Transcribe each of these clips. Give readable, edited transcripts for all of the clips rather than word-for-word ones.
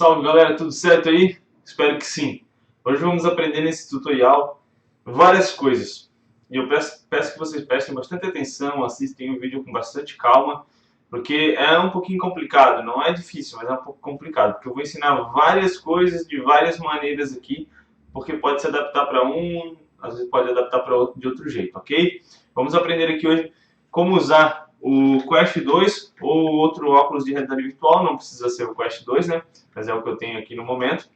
Salve galera, tudo certo aí? Espero que sim. Hoje vamos aprender nesse tutorial várias coisas. E eu peço que vocês prestem bastante atenção, assistem o vídeo com bastante calma, porque é um pouquinho complicado, não é difícil, mas é um pouco complicado, porque eu vou ensinar várias coisas de várias maneiras aqui, porque pode se adaptar para um, às vezes pode adaptar para outro de outro jeito, ok? Vamos aprender aqui hoje como usar o Quest 2 ou outro óculos de realidade virtual, não precisa ser o Quest 2, né? Mas é o que eu tenho aqui no momento.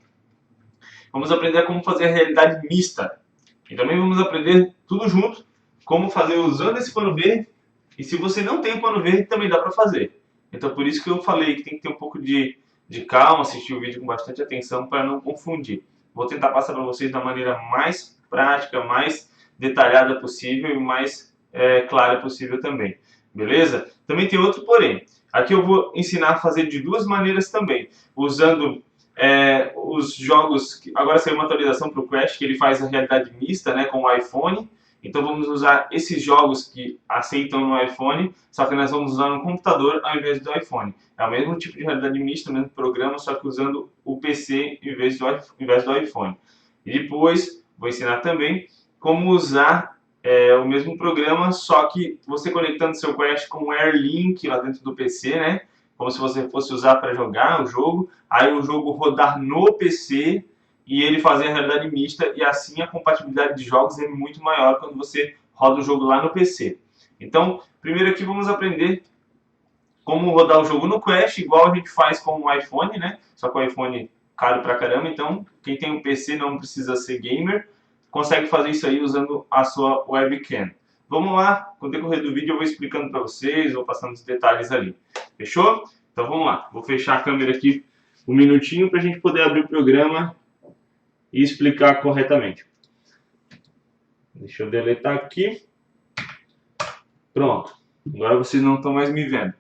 Vamos aprender como fazer a realidade mista. E também vamos aprender tudo junto, como fazer usando esse pano verde. E se você não tem o pano verde, também dá para fazer. Então por isso que eu falei que tem que ter um pouco de calma, assistir o vídeo com bastante atenção para não confundir. Vou tentar passar para vocês da maneira mais prática, mais detalhada possível e mais clara possível também. Beleza? Também tem outro porém. Aqui eu vou ensinar a fazer de duas maneiras também, usando os jogos. Agora saiu uma atualização para o Crash que ele faz a realidade mista, né, com o iPhone. Então vamos usar esses jogos que aceitam no iPhone, só que nós vamos usar no computador ao invés do iPhone. É o mesmo tipo de realidade mista, o mesmo programa, só que usando o PC em vez do iPhone. E depois vou ensinar também como usar o mesmo programa, só que você conectando seu Quest com o AirLink lá dentro do PC, né? Como se você fosse usar para jogar o jogo, aí o jogo rodar no PC e ele fazer a realidade mista, e assim a compatibilidade de jogos é muito maior quando você roda o jogo lá no PC. Então, primeiro aqui vamos aprender como rodar o jogo no Quest, igual a gente faz com o iPhone, né? Só que o iPhone caro pra caramba, então quem tem um PC não precisa ser gamer, consegue fazer isso aí usando a sua webcam. Vamos lá, com o decorrer do vídeo eu vou explicando para vocês, vou passando os detalhes ali. Fechou? Então vamos lá, vou fechar a câmera aqui um minutinho para a gente poder abrir o programa e explicar corretamente. Deixa eu deletar aqui. Pronto, agora vocês não estão mais me vendo,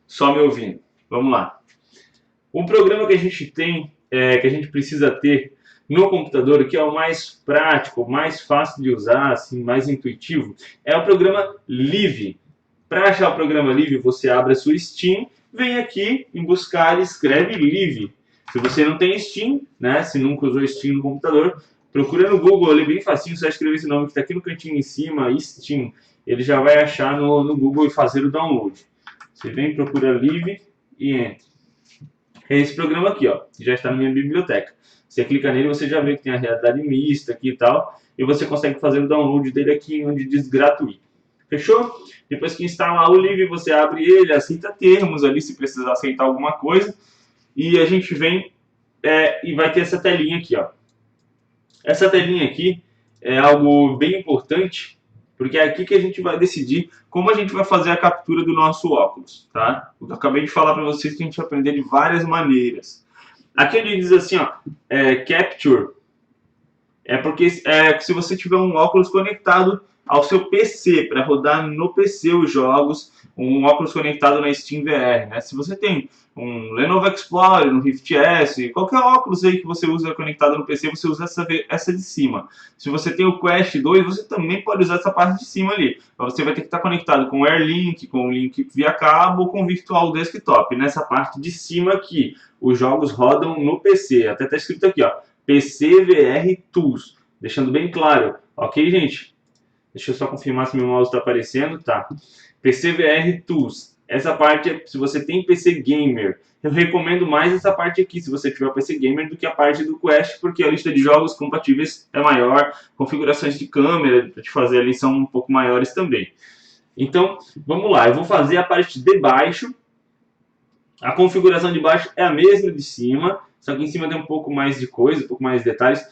só me ouvindo. Vamos lá. O programa que a gente tem, que a gente precisa ter no computador, que é o mais prático, mais fácil de usar, assim, mais intuitivo, é o programa Live. Para achar o programa Live, você abre a sua Steam, vem aqui em buscar e escreve Live. Se você não tem Steam, né, se nunca usou Steam no computador, procura no Google, ele é bem facinho, só escrever esse nome que está aqui no cantinho em cima, Steam. Ele já vai achar no Google e fazer o download. Você vem, procura Live e entra. É esse programa aqui, ó, que já está na minha biblioteca. Você clica nele, você já vê que tem a realidade mista aqui e tal, e você consegue fazer o download dele aqui onde diz gratuito. Fechou? Depois que instalar o Live, você abre ele, aceita termos ali se precisar aceitar alguma coisa, e a gente vem e vai ter essa telinha aqui, ó. Essa telinha aqui é algo bem importante, porque é aqui que a gente vai decidir como a gente vai fazer a captura do nosso óculos, tá? Eu acabei de falar para vocês que a gente vai aprender de várias maneiras. Aqui ele diz assim, ó, Capture, porque se você tiver um óculos conectado ao seu PC, para rodar no PC os jogos, um óculos conectado na Steam VR, né? Se você tem um Lenovo Explorer, um Rift S, qualquer óculos aí que você usa conectado no PC, você usa essa de cima. Se você tem o Quest 2, você também pode usar essa parte de cima ali. Então você vai ter que estar conectado com o AirLink, com o link via cabo ou com o Virtual Desktop. Nessa parte de cima aqui, os jogos rodam no PC. Até está escrito aqui, ó, PC VR Tools. Deixando bem claro, ok, gente? Deixa eu só confirmar se meu mouse está aparecendo. Tá. PC VR Tools. Essa parte, se você tem PC Gamer, eu recomendo mais essa parte aqui, se você tiver PC Gamer, do que a parte do Quest, porque a lista de jogos compatíveis é maior, configurações de câmera para te fazer ali são um pouco maiores também. Então, vamos lá. Eu vou fazer a parte de baixo. A configuração de baixo é a mesma de cima, só que em cima tem um pouco mais de coisa, um pouco mais de detalhes.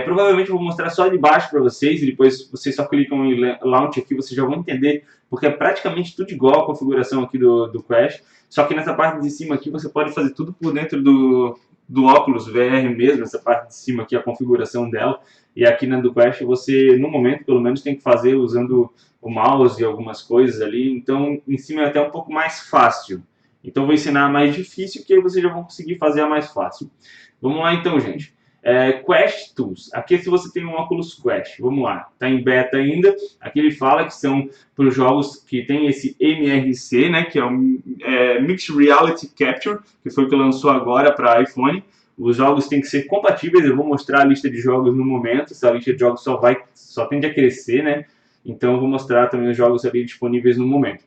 Provavelmente eu vou mostrar só de baixo para vocês, e depois vocês só clicam em Launch aqui, vocês já vão entender, porque é praticamente tudo igual a configuração aqui do Quest, só que nessa parte de cima aqui você pode fazer tudo por dentro do óculos VR mesmo, essa parte de cima aqui, a configuração dela, e aqui na do Quest você, no momento, pelo menos, tem que fazer usando o mouse e algumas coisas ali, então em cima é até um pouco mais fácil. Então eu vou ensinar a mais difícil, que aí vocês já vão conseguir fazer a mais fácil. Vamos lá então, gente. Quest Tools. Aqui se você tem um óculos Quest, vamos lá. Está em beta ainda. Aqui ele fala que são para os jogos que tem esse MRC, né, que é o Mixed Reality Capture, que foi o que lançou agora para iPhone. Os jogos têm que ser compatíveis. Eu vou mostrar a lista de jogos no momento. Essa lista de jogos só tende a crescer, né? Então eu vou mostrar também os jogos ali disponíveis no momento.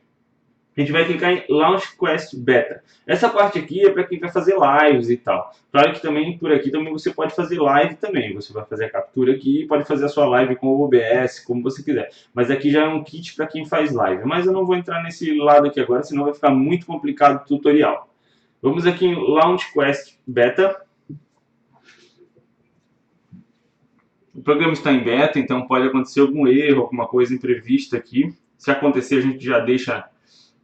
A gente vai clicar em Launch Quest Beta. Essa parte aqui é para quem vai fazer lives e tal. Claro que também por aqui também você pode fazer live também. Você vai fazer a captura aqui e pode fazer a sua live com o OBS, como você quiser. Mas aqui já é um kit para quem faz live. Mas eu não vou entrar nesse lado aqui agora, senão vai ficar muito complicado o tutorial. Vamos aqui em Launch Quest Beta. O programa está em beta, então pode acontecer algum erro, alguma coisa imprevista aqui. Se acontecer, a gente já deixa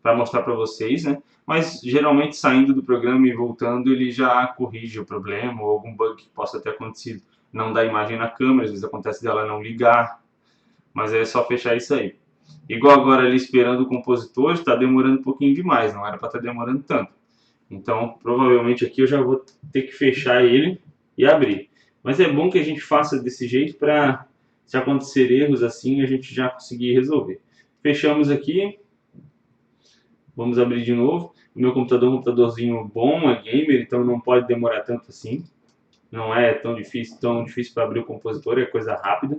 para mostrar para vocês, né? Mas geralmente saindo do programa e voltando, ele já corrige o problema ou algum bug que possa ter acontecido. Não dá imagem na câmera, às vezes acontece dela não ligar, mas é só fechar isso aí. Igual agora ali esperando o compositor, está demorando um pouquinho demais, não era para estar demorando tanto. Então, provavelmente aqui eu já vou ter que fechar ele e abrir. Mas é bom que a gente faça desse jeito para, se acontecer erros assim, a gente já conseguir resolver. Fechamos aqui. Vamos abrir de novo. O meu computador é um computadorzinho bom, é gamer, então não pode demorar tanto assim. Não é tão difícil para abrir o compositor, é coisa rápida.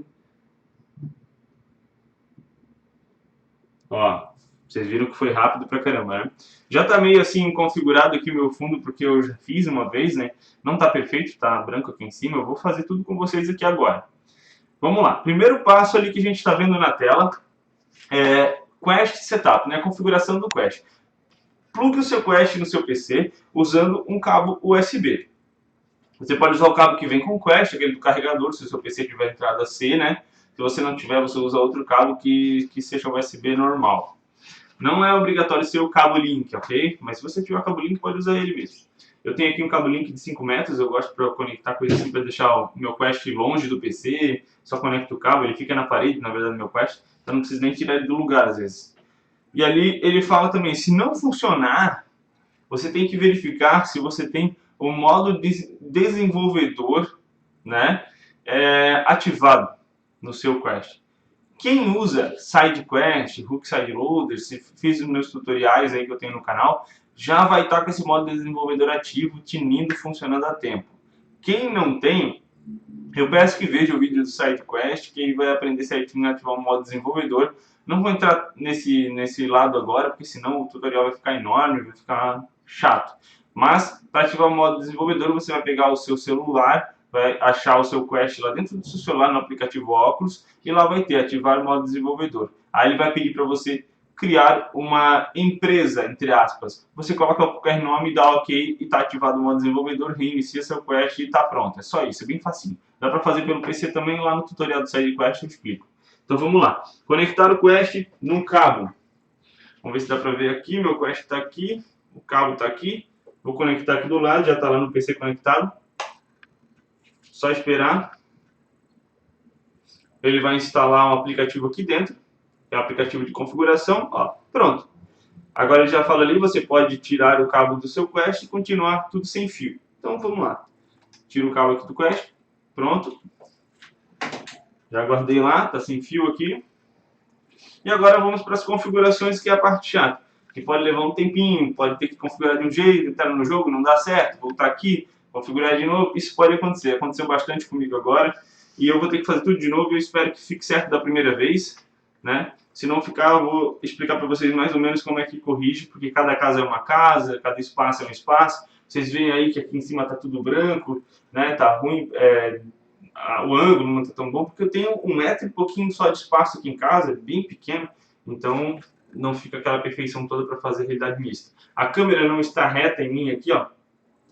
Ó, vocês viram que foi rápido pra caramba, né? Já tá meio assim configurado aqui o meu fundo, porque eu já fiz uma vez, né? Não tá perfeito, tá branco aqui em cima. Eu vou fazer tudo com vocês aqui agora. Vamos lá. Primeiro passo ali que a gente está vendo na tela é Quest Setup, né? A configuração do Quest. Plugue o seu Quest no seu PC usando um cabo USB. Você pode usar o cabo que vem com o Quest, aquele do carregador, se o seu PC tiver entrada C, né? Se você não tiver, você usa outro cabo que seja USB normal. Não é obrigatório ser o cabo Link, ok? Mas se você tiver o cabo Link, pode usar ele mesmo. Eu tenho aqui um cabo Link de 5 metros, eu gosto para conectar coisas assim, para deixar o meu Quest longe do PC, só conecto o cabo, ele fica na parede, na verdade, do meu Quest, então não preciso nem tirar ele do lugar, às vezes. E ali ele fala também, se não funcionar, você tem que verificar se você tem o modo desenvolvedor, né, ativado no seu Quest. Quem usa SideQuest, Hook Side Loader, se fiz os meus tutoriais aí que eu tenho no canal, já vai estar com esse modo desenvolvedor ativo, tinindo, funcionando a tempo. Quem não tem, eu peço que veja o vídeo do SideQuest, que aí vai aprender certinho a ativar o modo desenvolvedor. Não vou entrar nesse lado agora, porque senão o tutorial vai ficar enorme, vai ficar chato. Mas, para ativar o modo desenvolvedor, você vai pegar o seu celular, vai achar o seu Quest lá dentro do seu celular, no aplicativo Óculos, e lá vai ter ativar o modo desenvolvedor. Aí ele vai pedir para você criar uma empresa, entre aspas. Você coloca qualquer nome, dá OK e está ativado o modo desenvolvedor, reinicia seu Quest e está pronto. É só isso, é bem facinho. Dá para fazer pelo PC também, lá no tutorial do SideQuest eu explico. Então vamos lá. Conectar o Quest num cabo. Vamos ver se dá para ver aqui. Meu Quest está aqui, o cabo está aqui. Vou conectar aqui do lado, já está lá no PC conectado. Só esperar. Ele vai instalar um aplicativo aqui dentro. É o aplicativo de configuração. Ó, pronto. Agora ele já fala ali, você pode tirar o cabo do seu Quest e continuar tudo sem fio. Então vamos lá. Tiro o cabo aqui do Quest. Pronto. Já guardei lá, está sem fio aqui. E agora vamos para as configurações, que é a parte chata. Que pode levar um tempinho, pode ter que configurar de um jeito, entrar no jogo, não dá certo, voltar aqui, configurar de novo. Isso pode acontecer. Aconteceu bastante comigo agora. E eu vou ter que fazer tudo de novo e eu espero que fique certo da primeira vez, né? Se não ficar, eu vou explicar para vocês mais ou menos como é que corrige, porque cada casa é uma casa, cada espaço é um espaço. Vocês veem aí que aqui em cima está tudo branco, né? Tá ruim, o ângulo não está tão bom, porque eu tenho 1 metro e pouquinho só de espaço aqui em casa, bem pequeno, então não fica aquela perfeição toda para fazer realidade mista. A câmera não está reta em mim aqui, ó.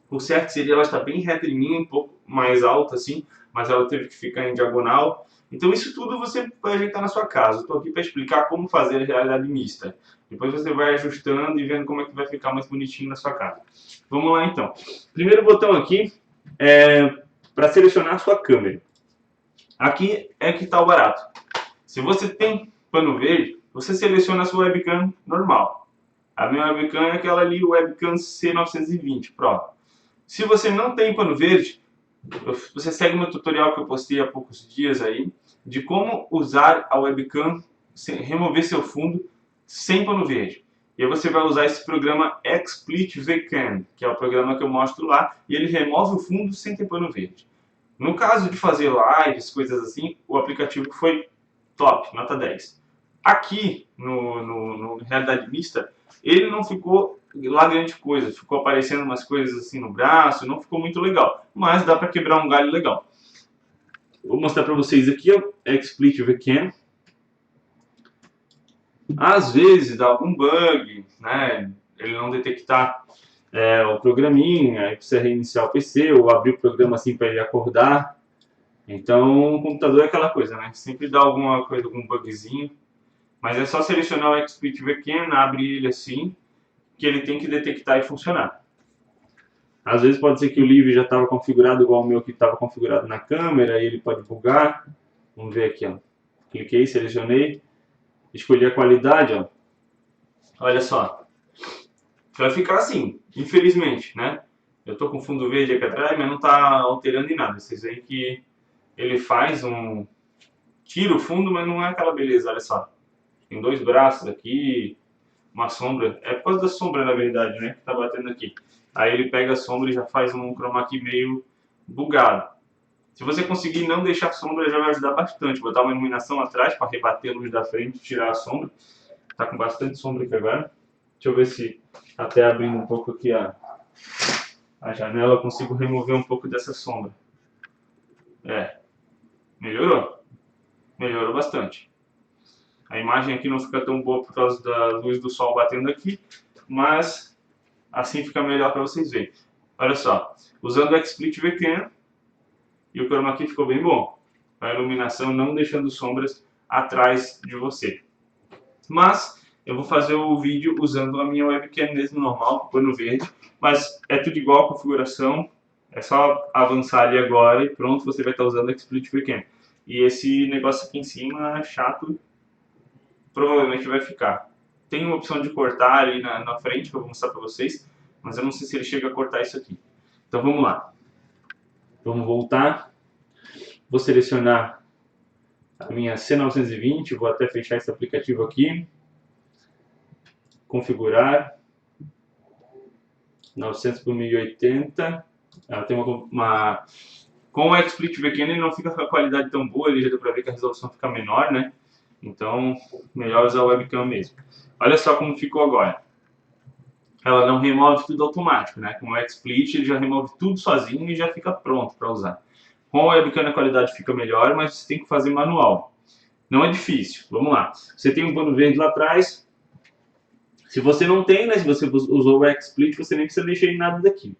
O certo seria ela estar bem reta em mim, um pouco mais alta assim, mas ela teve que ficar em diagonal. Então isso tudo você vai ajeitar na sua casa. Estou aqui para explicar como fazer a realidade mista. Depois você vai ajustando e vendo como é que vai ficar mais bonitinho na sua casa. Vamos lá então. Primeiro botão aqui é para selecionar a sua câmera. Aqui é que está o barato. Se você tem pano verde, você seleciona a sua webcam normal. A minha webcam é aquela ali, webcam C920 Pro. Se você não tem pano verde, você segue o meu tutorial que eu postei há poucos dias aí, de como usar a webcam, remover seu fundo sem pano verde. E aí você vai usar esse programa XSplit VCAM, que é o programa que eu mostro lá, e ele remove o fundo sem ter pano verde. No caso de fazer lives, coisas assim, o aplicativo foi top, nota 10. Aqui, no Realidade Mista, ele não ficou lá grande coisa, ficou aparecendo umas coisas assim no braço, não ficou muito legal, mas dá para quebrar um galho legal. Vou mostrar para vocês aqui, ó, XSplit VCAM. Às vezes dá algum bug, né? Ele não detectar o programinha, aí precisa reiniciar o PC ou abrir o programa assim para ele acordar. Então o computador é aquela coisa, né? Sempre dá alguma coisa, algum bugzinho. Mas é só selecionar o XSplit VCAM, abre ele assim, que ele tem que detectar e funcionar. Às vezes pode ser que o Live já estava configurado igual o meu que estava configurado na câmera, e ele pode bugar. Vamos ver aqui, ó. Cliquei, selecionei, escolhi a qualidade, ó. Olha só. Vai ficar assim, infelizmente, né? Eu tô com fundo verde aqui atrás, mas não tá alterando em nada. Vocês veem que ele faz um... tira o fundo, mas não é aquela beleza, olha só. Tem dois braços aqui, uma sombra. É por causa da sombra, na verdade, né? Que tá batendo aqui. Aí ele pega a sombra e já faz um chroma key meio bugado. Se você conseguir não deixar sombra, já vai ajudar bastante. Botar uma iluminação atrás para rebater a luz da frente e tirar a sombra. Tá com bastante sombra aqui agora. Deixa eu ver se até abrindo um pouco aqui a janela eu consigo remover um pouco dessa sombra. Melhorou. Melhorou bastante. A imagem aqui não fica tão boa por causa da luz do sol batendo aqui, mas assim fica melhor para vocês verem. Olha só, usando o XSplit VCAM e o chroma key ficou bem bom. A iluminação não deixando sombras atrás de você. Mas eu vou fazer o vídeo usando a minha webcam mesmo normal, pano verde, mas é tudo igual a configuração, é só avançar ali agora e pronto, você vai estar usando o XSplit VCAM. E esse negócio aqui em cima, chato, provavelmente vai ficar. Tem uma opção de cortar ali na frente, que eu vou mostrar para vocês, mas eu não sei se ele chega a cortar isso aqui. Então vamos lá. Vamos voltar. Vou selecionar a minha C920, vou até fechar esse aplicativo aqui. Configurar. 900 por 1080. Ela tem uma... Com o XSplit VCAM ele não fica com a qualidade tão boa, ele já deu para ver que a resolução fica menor, né? Então, melhor usar o webcam mesmo. Olha só como ficou agora. Ela não remove tudo automático, né? Com o XSplit ele já remove tudo sozinho e já fica pronto para usar. Com o webcam a qualidade fica melhor, mas você tem que fazer manual. Não é difícil. Vamos lá. Você tem um pano verde lá atrás. Se você não tem, né? Se você usou o XSplit, você nem precisa mexer em nada daqui.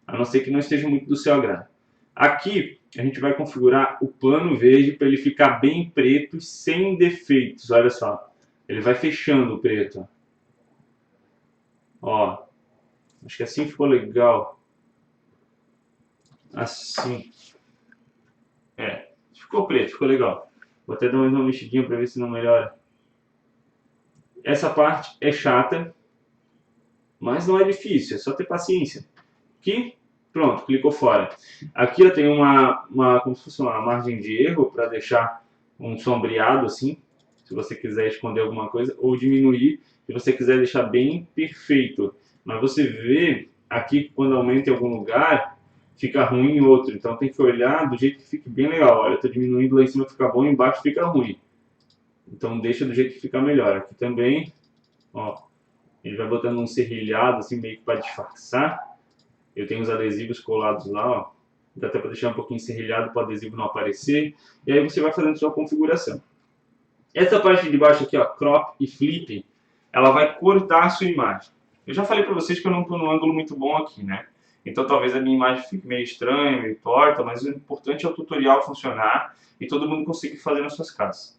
A não ser que não esteja muito do seu agrado. Aqui a gente vai configurar o pano verde para ele ficar bem preto e sem defeitos. Olha só, ele vai fechando o preto. Ó, acho que assim ficou legal. Assim. Ficou preto, ficou legal. Vou até dar uma mexidinha para ver se não melhora. Essa parte é chata, mas não é difícil, é só ter paciência. Aqui, pronto, clicou fora. Aqui eu tenho como se fosse uma margem de erro para deixar um sombreado assim, se você quiser esconder alguma coisa, ou diminuir se você quiser deixar bem perfeito. Mas você vê aqui que quando aumenta em algum lugar, fica ruim em outro. Então tem que olhar do jeito que fique bem legal. Olha, eu estou diminuindo lá em cima, fica bom, embaixo fica ruim. Então deixa do jeito que fica melhor. Aqui também, ó, ele vai botando um serrilhado assim meio que para disfarçar. Eu tenho os adesivos colados lá, ó. Dá até para deixar um pouquinho serrilhado para o adesivo não aparecer. E aí você vai fazendo sua configuração. Essa parte de baixo aqui, ó, crop e flip, ela vai cortar a sua imagem. Eu já falei para vocês que eu não estou num ângulo muito bom aqui, né? Então talvez a minha imagem fique meio estranha, meio torta, mas o importante é o tutorial funcionar e todo mundo conseguir fazer nas suas casas.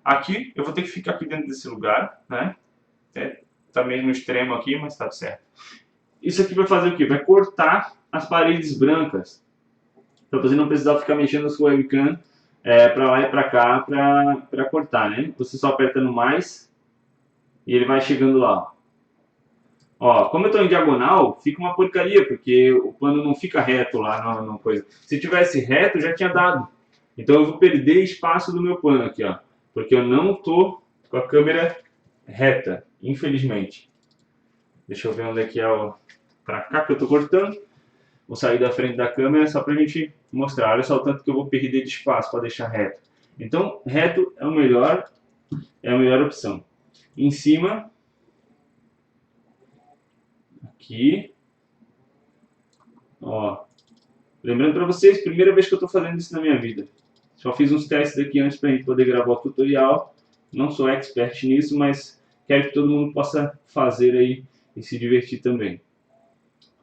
Aqui, eu vou ter que ficar aqui dentro desse lugar, né? Tá meio no extremo aqui, mas tá certo. Isso aqui vai fazer o quê? Vai cortar as paredes brancas, para você não precisar ficar mexendo a sua webcam para lá e para cá para cortar, né? Você só aperta no mais e ele vai chegando lá. Ó, como eu estou em diagonal, fica uma porcaria, porque o pano não fica reto lá na coisa. Se tivesse reto, já tinha dado. Então eu vou perder espaço do meu pano aqui, ó, porque eu não estou com a câmera reta, infelizmente. Deixa eu ver onde é que é o... Pra cá que eu tô cortando. Vou sair da frente da câmera só pra gente mostrar. Olha só o tanto que eu vou perder de espaço para deixar reto. Então, reto é a melhor opção. Em cima, aqui, ó. Lembrando para vocês, primeira vez que eu estou fazendo isso na minha vida. Só fiz uns testes aqui antes para a gente poder gravar o tutorial. Não sou expert nisso, mas quero que todo mundo possa fazer aí e se divertir também.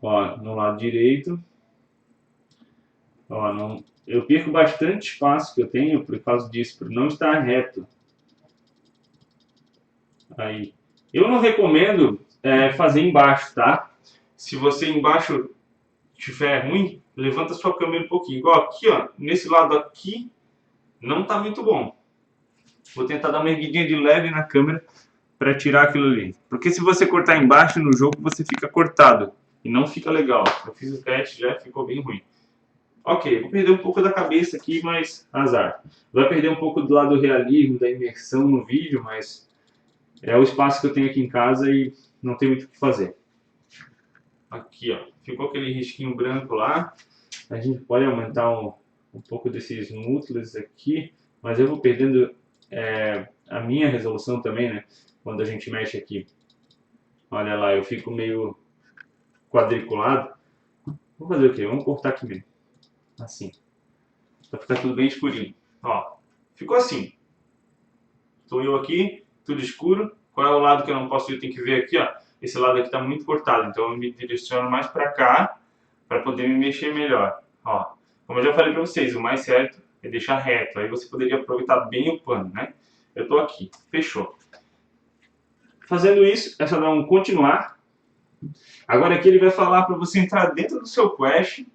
Ó, no lado direito. Ó, não, eu perco bastante espaço que eu tenho por causa disso, por não estar reto. Aí. Eu não recomendo fazer embaixo, tá? Se você embaixo estiver ruim, levanta sua câmera um pouquinho. Igual aqui, ó, nesse lado aqui, não tá muito bom. Vou tentar dar uma erguidinha de leve na câmera para tirar aquilo ali. Porque se você cortar embaixo no jogo, você fica cortado. E não fica legal. Eu fiz o teste já, ficou bem ruim. Ok, vou perder um pouco da cabeça aqui, mas azar. Vai perder um pouco do lado do realismo, da imersão no vídeo, mas é o espaço que eu tenho aqui em casa e não tem muito o que fazer. Aqui, ó, ficou aquele risquinho branco lá. A gente pode aumentar um pouco desses smoothness aqui, mas eu vou perdendo a minha resolução também, né? Quando a gente mexe aqui. Olha lá, eu fico meio quadriculado. Vamos fazer o quê? Vamos cortar aqui mesmo. Assim. Pra ficar tudo bem escurinho. Ó, ficou assim. Estou eu aqui, tudo escuro. Qual é o lado que eu não posso ir? Tem que ver aqui, ó. Esse lado aqui está muito cortado, então eu me direciono mais para cá para poder me mexer melhor. Ó, como eu já falei para vocês, o mais certo é deixar reto. Aí você poderia aproveitar bem o pano, né? Eu estou aqui, fechou. Fazendo isso, é só dar um continuar. Agora aqui ele vai falar para você entrar dentro do seu Quest,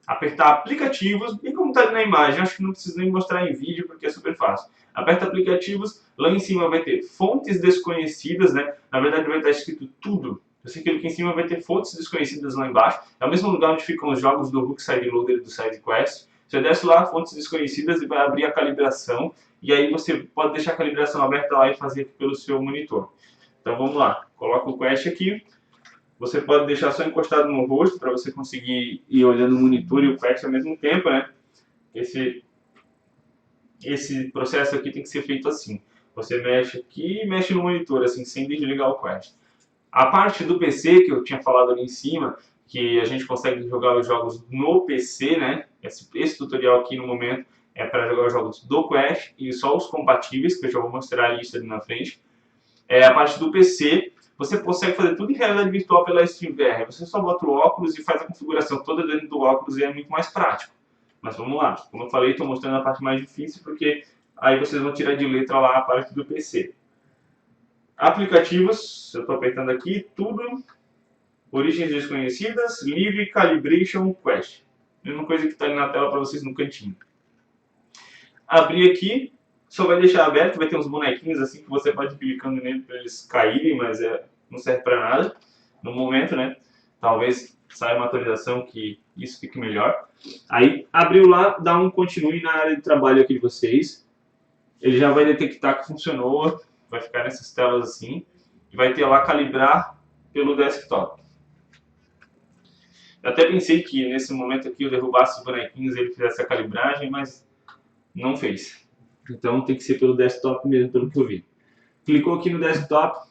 apertar aplicativos, bem como está ali na imagem. Acho que não preciso nem mostrar em vídeo porque é super fácil. Aperta aplicativos, lá em cima vai ter fontes desconhecidas, né? Na verdade vai estar escrito tudo. Você clica aqui em cima vai ter fontes desconhecidas lá embaixo. É o mesmo lugar onde ficam os jogos do Hook Side Loader e do SideQuest. Você desce lá, fontes desconhecidas, e vai abrir a calibração. E aí você pode deixar a calibração aberta lá e fazer aqui pelo seu monitor. Então vamos lá, coloca o Quest aqui. Você pode deixar só encostado no rosto para você conseguir ir olhando o monitor e o Quest ao mesmo tempo, né? Esse processo aqui tem que ser feito assim. Você mexe aqui e mexe no monitor, assim, sem desligar o Quest. A parte do PC, que eu tinha falado ali em cima, que a gente consegue jogar os jogos no PC, né? Esse tutorial aqui no momento é para jogar os jogos do Quest e só os compatíveis, que eu já vou mostrar a lista ali na frente. A parte do PC, você consegue fazer tudo em realidade virtual pela SteamVR. Você só bota o óculos e faz a configuração toda dentro do óculos e é muito mais prático. Mas vamos lá. Como eu falei, estou mostrando a parte mais difícil porque aí vocês vão tirar de letra lá a parte do PC. Aplicativos, eu estou apertando aqui, tudo. Origens desconhecidas, Live Calibration Quest. Mesma coisa que está ali na tela para vocês no cantinho. Abrir aqui, só vai deixar aberto, vai ter uns bonequinhos assim que você pode ir clicando nele para eles caírem, mas não serve para nada no momento, né? Talvez saia uma atualização que isso fique melhor. Aí abriu lá, dá um continue na área de trabalho aqui de vocês. Ele já vai detectar que funcionou, vai ficar nessas telas assim, e vai ter lá calibrar pelo desktop. Eu até pensei que nesse momento aqui eu derrubasse os bonequinhos e ele fizesse a calibragem, mas não fez. Então tem que ser pelo desktop mesmo, pelo que eu vi. Clicou aqui no desktop,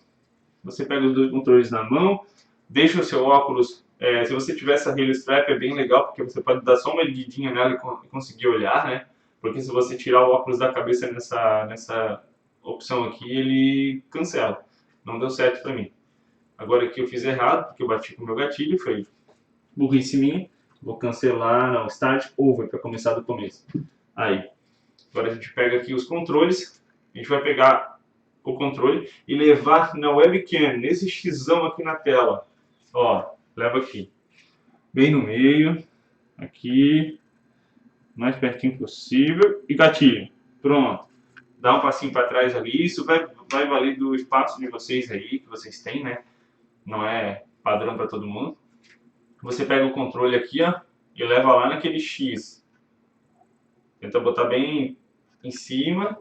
você pega os dois controles na mão, deixa o seu óculos, se você tiver essa Rail Strap é bem legal, porque você pode dar só uma erguidinha nela e conseguir olhar, né? Porque se você tirar o óculos da cabeça nessa opção aqui, ele cancela. Não deu certo pra mim. Agora aqui eu fiz errado, porque eu bati com o meu gatilho, foi burrice minha. Vou cancelar, não, Start Over, para começar do começo. Aí. Agora a gente pega aqui os controles, a gente vai pegar o controle e levar na webcam, nesse xão aqui na tela. Ó, leva aqui. Bem no meio, aqui, mais pertinho possível e gatilho. Pronto. Dá um passinho para trás ali, isso vai valer do espaço de vocês aí, que vocês têm, né? Não é padrão para todo mundo. Você pega o controle aqui, ó, e leva lá naquele X. Tenta botar bem em cima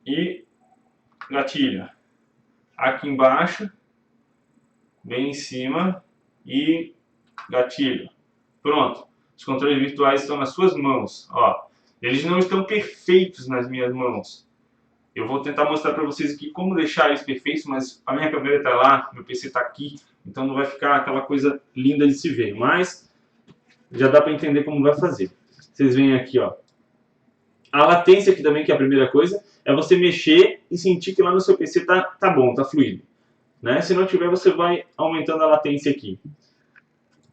e gatilho. Aqui embaixo bem em cima e gatilho. Pronto. Os controles virtuais estão nas suas mãos. Ó, eles não estão perfeitos nas minhas mãos. Eu vou tentar mostrar para vocês aqui como deixar eles perfeitos, mas a minha câmera está lá, meu PC está aqui, então não vai ficar aquela coisa linda de se ver. Mas já dá para entender como vai fazer. Vocês veem aqui, ó. A latência aqui também, que é a primeira coisa, é você mexer e sentir que lá no seu PC tá bom, tá fluido. Né? Se não tiver, você vai aumentando a latência aqui.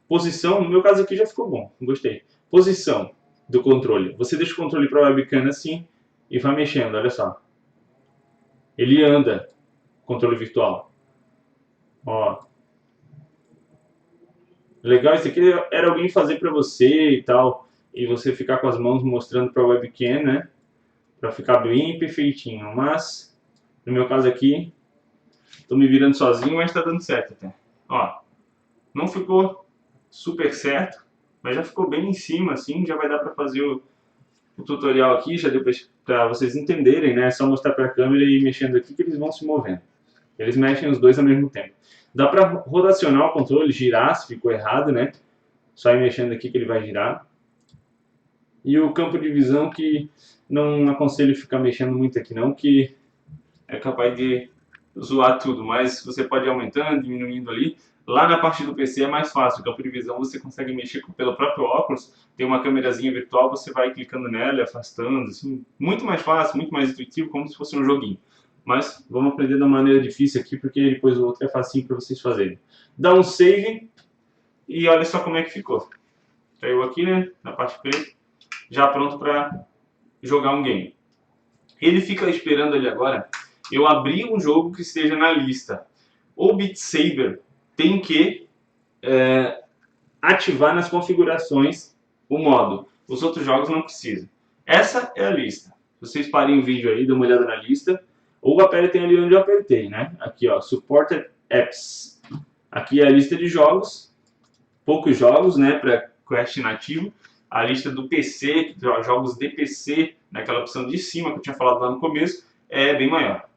Posição, no meu caso aqui já ficou bom, gostei. Posição do controle. Você deixa o controle para a webcam assim e vai mexendo, olha só. Ele anda, controle virtual. Ó. Legal, isso aqui era alguém fazer para você e tal, e você ficar com as mãos mostrando para a webcam, né? Para ficar bem perfeitinho. Mas, no meu caso aqui, tô me virando sozinho, mas tá dando certo até. Ó, não ficou super certo, mas já ficou bem em cima, assim, já vai dar para fazer o tutorial aqui, já deu para vocês entenderem, né? É só mostrar para a câmera e ir mexendo aqui que eles vão se movendo. Eles mexem os dois ao mesmo tempo. Dá para rotacionar o controle, girar se ficou errado, né? Só ir mexendo aqui que ele vai girar. E o campo de visão que não aconselho ficar mexendo muito aqui não, que é capaz de zoar tudo, mas você pode ir aumentando, diminuindo ali. Lá na parte do PC é mais fácil, o campo de visão você consegue mexer pelo próprio óculos, tem uma câmerazinha virtual, você vai clicando nela e afastando, assim, muito mais fácil, muito mais intuitivo, como se fosse um joguinho. Mas vamos aprender da maneira difícil aqui, porque depois o outro é facinho para vocês fazerem. Dá um save e olha só como é que ficou. Saiu aqui, né, na parte preta, já pronto para jogar um game. Ele fica esperando ali agora eu abrir um jogo que esteja na lista. O Beat Saber tem que ativar nas configurações o modo. Os outros jogos não precisam. Essa é a lista. Vocês parem o vídeo aí, dêem uma olhada na lista, ou apertem ali onde eu apertei, né? Aqui, ó, Supported Apps. Aqui é a lista de jogos, poucos jogos, né, para Quest nativo. A lista do PC, jogos de PC, naquela opção de cima que eu tinha falado lá no começo, é bem maior.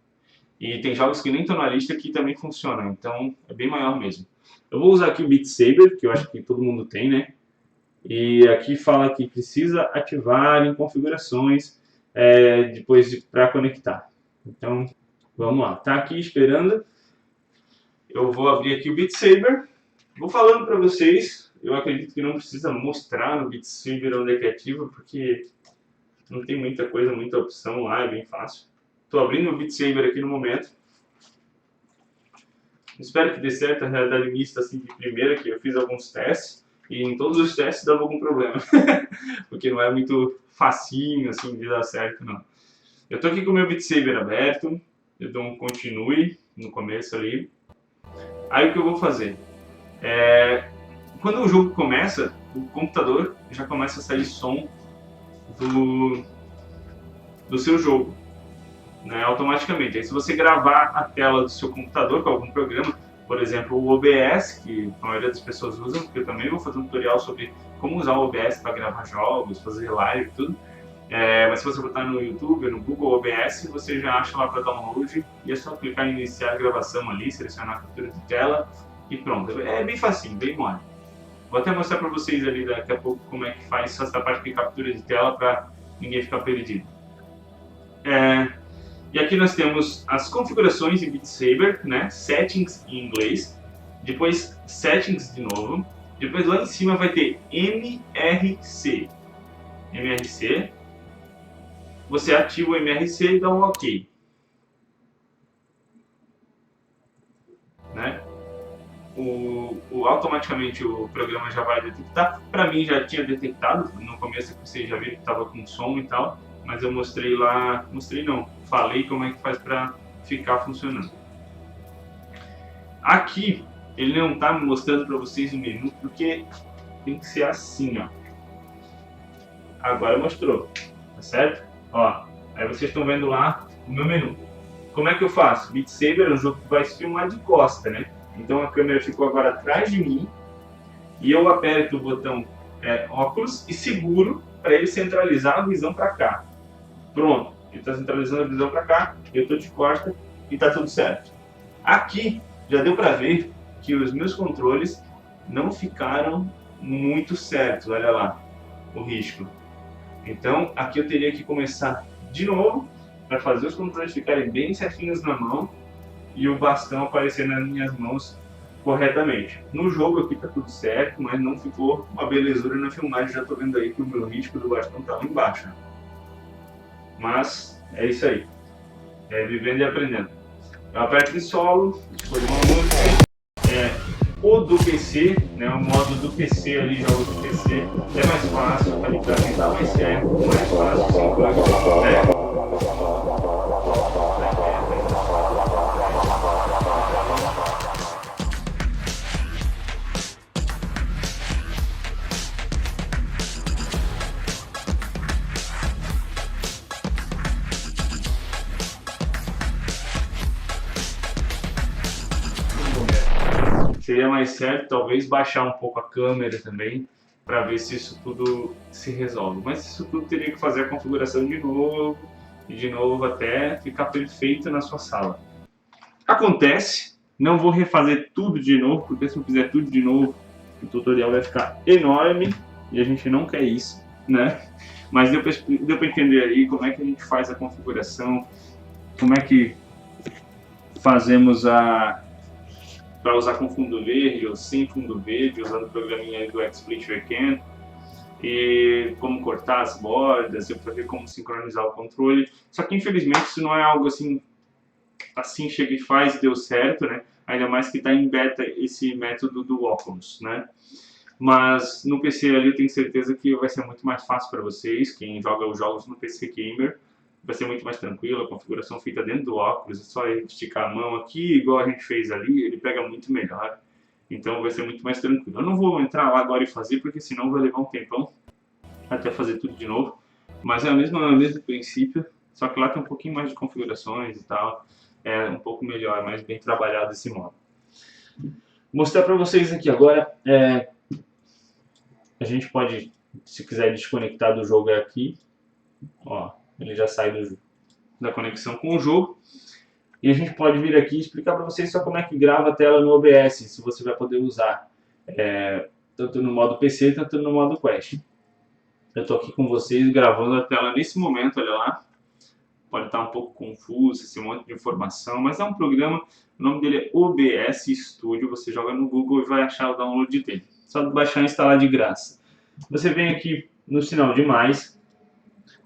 E tem jogos que nem estão na lista que também funcionam, então é bem maior mesmo. Eu vou usar aqui o Beat Saber, que eu acho que todo mundo tem, né? E aqui fala que precisa ativar em configurações depois para conectar. Então, vamos lá. Tá aqui esperando. Eu vou abrir aqui o Beat Saber. Vou falando para vocês. Eu acredito que não precisa mostrar no Beat Saber onde é que ativa, porque não tem muita coisa, muita opção lá, é bem fácil. Estou abrindo o Beat Saber aqui no momento. Espero que dê certo a realidade mista assim de primeira, que eu fiz alguns testes e em todos os testes dava algum problema. Porque não é muito facinho assim de dar certo, não. Eu estou aqui com o meu Beat Saber aberto, eu dou um continue no começo ali. Aí o que eu vou fazer? Quando o jogo começa, o computador já começa a sair som do seu jogo, né, automaticamente. Aí se você gravar a tela do seu computador com algum programa, por exemplo o OBS, que a maioria das pessoas usam, porque eu também vou fazer um tutorial sobre como usar o OBS para gravar jogos, fazer live e tudo. Mas se você botar no YouTube, no Google OBS, você já acha lá para download e é só clicar em iniciar a gravação ali, selecionar a captura de tela e pronto. É bem facinho, bem mole. Vou até mostrar para vocês ali daqui a pouco como é que faz essa parte de captura de tela para ninguém ficar perdido. E aqui nós temos as configurações em Beat Saber, né? Settings em inglês, depois Settings de novo, depois lá em cima vai ter MRC. MRC, você ativa o MRC e dá um OK. Né? Automaticamente o programa já vai detectar. Para mim já tinha detectado, no começo vocês já viram que estava com som e tal, mas eu mostrei lá, falei como é que faz para ficar funcionando. Aqui ele não está me mostrando para vocês o menu, porque tem que ser assim, ó. Agora mostrou, tá certo? Ó, aí vocês estão vendo lá o meu menu. Como é que eu faço? Beat Saber é um jogo que vai se filmar de costa, né? Então a câmera ficou agora atrás de mim e eu aperto o botão óculos e seguro para ele centralizar a visão para cá. Pronto, ele está centralizando a visão para cá, eu estou de costa e está tudo certo. Aqui já deu para ver que os meus controles não ficaram muito certos, olha lá, o risco. Então aqui eu teria que começar de novo para fazer os controles ficarem bem certinhos na mão e o bastão aparecer nas minhas mãos corretamente. No jogo aqui tá tudo certo, mas não ficou uma belezura na filmagem. Já tô vendo aí que o meu risco do bastão tá lá embaixo. Mas é isso aí, é vivendo e aprendendo. Eu aperto em solo, escolho uma música, o do PC, né, o modo do PC ali, jogo do PC, é mais fácil, a qualidade tá mais certo, mais fácil, sincronizar, né? Seria mais certo talvez baixar um pouco a câmera também para ver se isso tudo se resolve. Mas isso tudo teria que fazer a configuração de novo e de novo até ficar perfeito na sua sala. Acontece, não vou refazer tudo de novo, porque se eu fizer tudo de novo o tutorial vai ficar enorme e a gente não quer isso, né? Mas deu para entender aí como é que a gente faz a configuração, como é que fazemos para usar com fundo verde ou sem fundo verde, usando o programinha do XSplit Weekend, e como cortar as bordas, eu para ver como sincronizar o controle. Só que infelizmente isso não é algo assim chega e faz, deu certo, né? Ainda mais que está em beta esse método do Oculus, né? Mas no PC ali eu tenho certeza que vai ser muito mais fácil para vocês, quem joga os jogos no PC Gamer, vai ser muito mais tranquilo, a configuração feita dentro do óculos, é só esticar a mão aqui, igual a gente fez ali, ele pega muito melhor, então vai ser muito mais tranquilo. Eu não vou entrar lá agora e fazer, porque senão vai levar um tempão até fazer tudo de novo, mas é o mesmo princípio, só que lá tem um pouquinho mais de configurações e tal, é um pouco melhor, mais bem trabalhado esse modo. Vou mostrar para vocês aqui agora, a gente pode, se quiser desconectar do jogo é aqui, ó. Ele já sai da conexão com o jogo. E a gente pode vir aqui e explicar para vocês só como é que grava a tela no OBS, se você vai poder usar tanto no modo PC, tanto no modo Quest. Eu estou aqui com vocês gravando a tela nesse momento, olha lá. Pode estar um pouco confuso, esse monte de informação, mas é um programa, o nome dele é OBS Studio, você joga no Google e vai achar o download dele. Só baixar e instalar de graça. Você vem aqui no sinal de mais,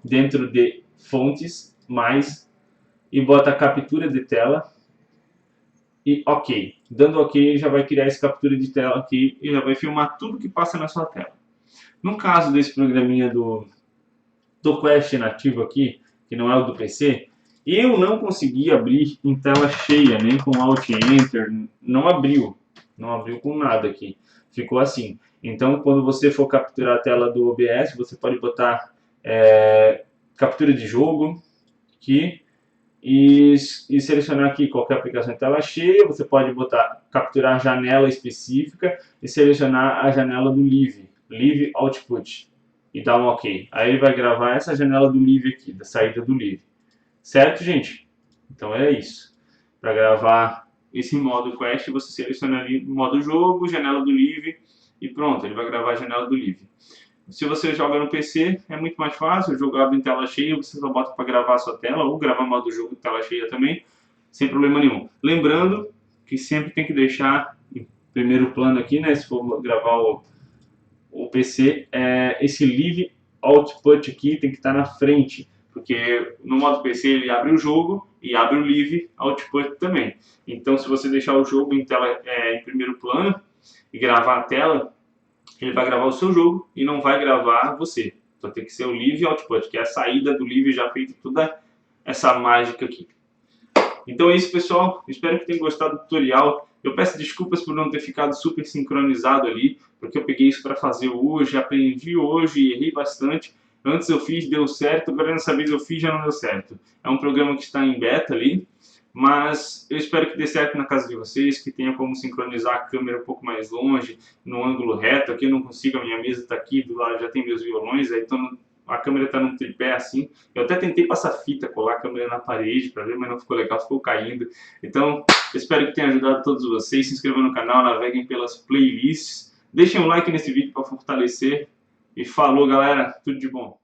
dentro de fontes, mais, e bota captura de tela e ok. Dando ok, ele já vai criar essa captura de tela aqui e já vai filmar tudo que passa na sua tela. No caso desse programinha do Quest nativo aqui, que não é o do PC, eu não consegui abrir em tela cheia, nem com Alt Enter, não abriu com nada aqui, ficou assim. Então quando você for capturar a tela do OBS, você pode botar captura de jogo aqui e selecionar aqui qualquer aplicação em tela cheia. Você pode botar capturar a janela específica e selecionar a janela do Live Output e dar um OK. Aí ele vai gravar essa janela do Live aqui, da saída do Live. Certo, gente? Então é isso. Para gravar esse modo Quest, você seleciona ali modo jogo, janela do Live e pronto, ele vai gravar a janela do Live. Se você joga no PC, é muito mais fácil, jogado em tela cheia, você só bota para gravar a sua tela, ou gravar modo jogo em tela cheia também, sem problema nenhum. Lembrando que sempre tem que deixar em primeiro plano aqui, né, se for gravar o PC, esse Live Output aqui tem que estar na frente, porque no modo PC ele abre o jogo e abre o Live Output também. Então se você deixar o jogo em tela em primeiro plano e gravar a tela, ele vai gravar o seu jogo e não vai gravar você. Então tem que ser o Live Output, que é a saída do Live já feita toda essa mágica aqui. Então é isso, pessoal. Espero que tenham gostado do tutorial. Eu peço desculpas por não ter ficado super sincronizado ali, porque eu peguei isso para fazer hoje, aprendi hoje e errei bastante. Antes eu fiz, deu certo, agora nessa vez eu fiz, já não deu certo. É um programa que está em beta ali, mas eu espero que dê certo na casa de vocês, que tenha como sincronizar a câmera um pouco mais longe, no ângulo reto. Aqui eu não consigo, a minha mesa está aqui, do lado já tem meus violões, aí estou a câmera está num tripé assim. Eu até tentei passar fita, colar a câmera na parede para ver, mas não ficou legal, ficou caindo. Então, espero que tenha ajudado todos vocês. Se inscrevam no canal, naveguem pelas playlists. Deixem um like nesse vídeo para fortalecer. E falou, galera. Tudo de bom.